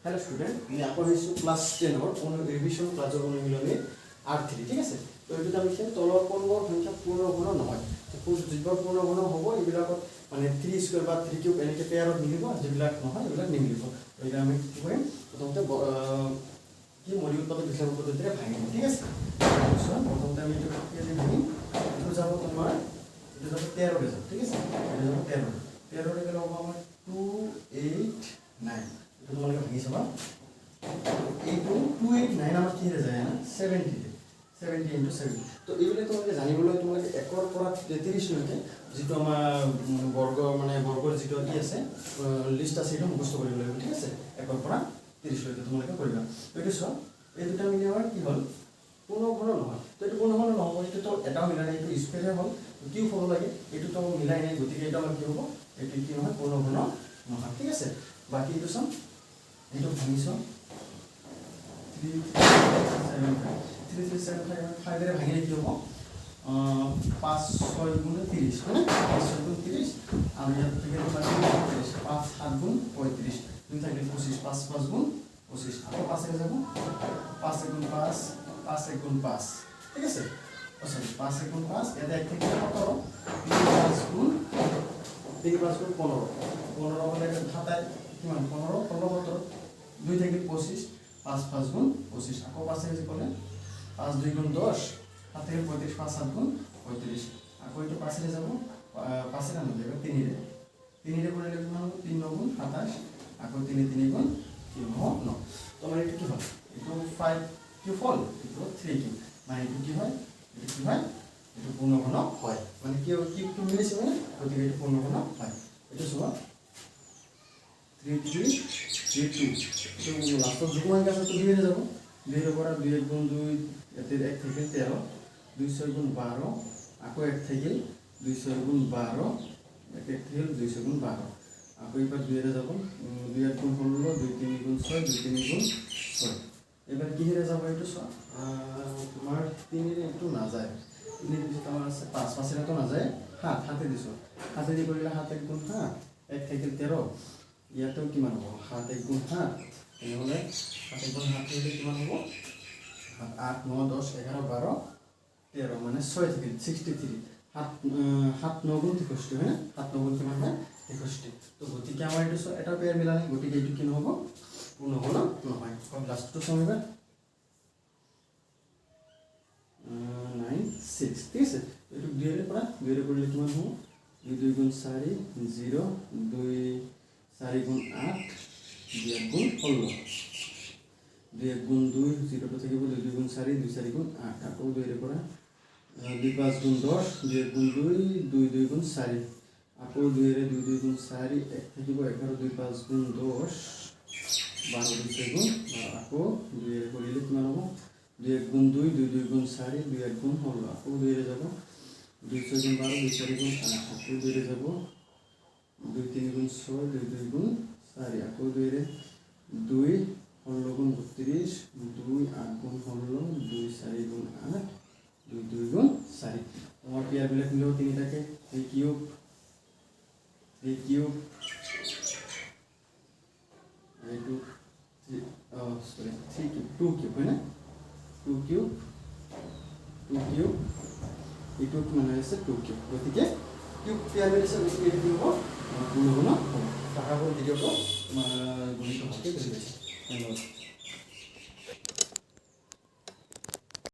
Hello student, আমি আকৌ আহিছোঁ ক্লাছ 10 ৰিভিশ্যন ক্লাছৰ অনুশীলনী R3 ঠিক আছে। তো এইটোত আমি চাম তলৰ কোনবোৰ সংখ্যা পূৰ্ণঘন নহয়। যিবোৰ পূৰ্ণঘন হ'ব এইবিলাকত মানে 3 স্কোয়াৰ বা 3 কিউব এনেকৈ পেয়াৰত মিলিব, যিবিলাক নহয় এইবিলাক নিমিলিব। তো এতিয়া আমি কি কৰিম, প্ৰথমতে কি মৌলিক উৎপাদক বিশ্লেষণ পদ্ধতিৰে ভাঙিম ঠিক আছে। প্ৰথমতে আমি এইটো ভাঙিম। এইটো যাব তোমাৰ, এইটো যাব 13 যাব ঠিক আছে। এইটো যাব 13 গ'লে হ'ব আমাৰ 2 8 9। তোমালোকে ভাঙি চাবা, এইটো 289 আমাৰ কি যায় না 70 ইনটু 7। তো এইবিলাক তোমালোকে জানিবলৈ তোমালোকে 1ৰ পৰা 33 লৈকে যিটো আমাৰ বৰ্গৰ যিটো ই আছে লিষ্ট আছে সেইটো মুখস্থ কৰিব লাগিব ঠিক আছে। 1ৰ পৰা 30 লৈকে তোমালোকে কৰিবা। এইটো চোৱা, এই দুটা মিলি আমাৰ কি হ'ল পূৰ্ণঘন নহয়। তো এইটো পূৰ্ণঘন নহ'ব, এইটোতো এটাও মিলা নাই, এইটো স্কুৱেৰহে হ'ল, কিউব হ'ব লাগে, এইটোতো মিলাই নাই, গতিকে এইটো আমাৰ কি হ'ব, এইটো কি নহয় পূৰ্ণঘন নহয় ঠিক আছে। বাকী এইটো চাম, এইটো ভাঙিছোঁ 3375 ভাঙিলে কি হ'ব 5 6 গুণ 30 হয়নে, 5 6 গুণ 30 আৰু ইয়াত থাকে তোমাৰ 5 7 গুণ 35, 2 থাকে 25, 5 5 গুণ 25 আকৌ 5 যাব 5 1 গুণ 5 5 1 গুণ 5 ঠিক আছে। সরি 5 1 গুণ 5 এটা 1 থেকে 17 3 5 গুণ 15 15 হলে খাতায় কিমান 15 15 17 2 থেকে 25 5 5 গুণ 25 আকৌ 5 থেকে করলে 5 2 গুণ 10 7 থেকে 35 5 7 গুণ 35 আকৌ এটা 5 এ যাব 5 এ না যাবে 3 এ করলে কিমান 3 9 গুণ 27 আকৌ 3 3 গুণ 9। তো আমার এটা কি হয়, এটা 5 কিউব হল, এটা 3 কিউব, মানে এটা কি হয়, এটা কি হয়, এটা পূর্ণঘন হয়, মানে কি কি মিলেছে মানে গতিকে এটা পূর্ণঘন হয়। এটা সময় 3 3 3 2 তো লাস্ট যুগমান কাছে তো দিয়ে যাব 2 এর পরে 2 1 গুণ 2 এতে 1 থেকে 13 2 6 গুণ 12 আকৌ 1 থেকে 2 6 গুণ 12 1 থেকে 2 6 গুণ 12 আকৌ এবার 2 এর যাব 2 1 গুণ 16 2 3 গুণ 6 2 3 গুণ 6। এবার কি হেরে যাব এটা তোমার 3 এর একটু না যায়, 3 এর পিছনে আমার আছে 5 5 এর তো না যায়, হাতে দিছো, হাতে দিয়ে করলে হাতে গুণ 1 থেকে 13 ইয়াতেও কিমান হ'ব 7 1 গুণ 7 এনেহলে 7 1 গুণ 7 হলে কিমান হ'ব 8 9 10 11 12 13 মানে 6 থেকে 63 7 9 গুণ 63 হয় না, 7 9 গুণ কিমান হয় 63। তো গতিকে আমার এটা পেয়ার মিলা নাই, গতিকে এইটো কি নহ'ব পূৰ্ণঘন নহয়। লাষ্টটো চাম এবাৰ 9 6 ঠিক আছে। এইটো 2 এৰ পৰা 2 এৰ কৰিলে কিমান হ'ব 2 2 গুণ 4 0 2 4 গুণ 8 2 1 গুণ 16 2 1 গুণ 2 0 থেকে 2 2 গুণ 4 2 4 গুণ 8 আকৌ 2 এর পৰা 2 5 গুণ 10 2 1 গুণ 2 2 2 গুণ 4 আকৌ 2 এর 2 2 গুণ 4 1 থেকে 11 2 5 গুণ 10 12 2 6 গুণ আকৌ 2 এর কৰিলে কিমান হ'ব 2 1 গুণ 2 2 2 গুণ 4 2 1 গুণ 16 আকৌ 2 এর যাব 2 6 গুণ 12 2 4 গুণ 8 আকৌ 2 এর যাব 2 3 গুণ 6 2 2 গুণ 4 আকৌ 2 এর 2 16 গুণ 32 2 8 গুণ 16 2 4 গুণ 8 2 2 গুণ 4। তোমার পেয়ার বিলাক মিলেও তিনটাকে 3 কিউব 3 কিউব এইটো 3 কিউব 2 কিউব হয় না 2 কিউব 2 কিউব এইটো কি মানে আছে 2 কিউব, গতিকে কিউব পেয়ার মিলেছে গতিকে এইটো কি হ'ব পূৰ্ণঘন হ'ব। তাহাৰ ভিডিওটো গণিত ভাষাতে বুঝি পাইছে। ধন্যবাদ।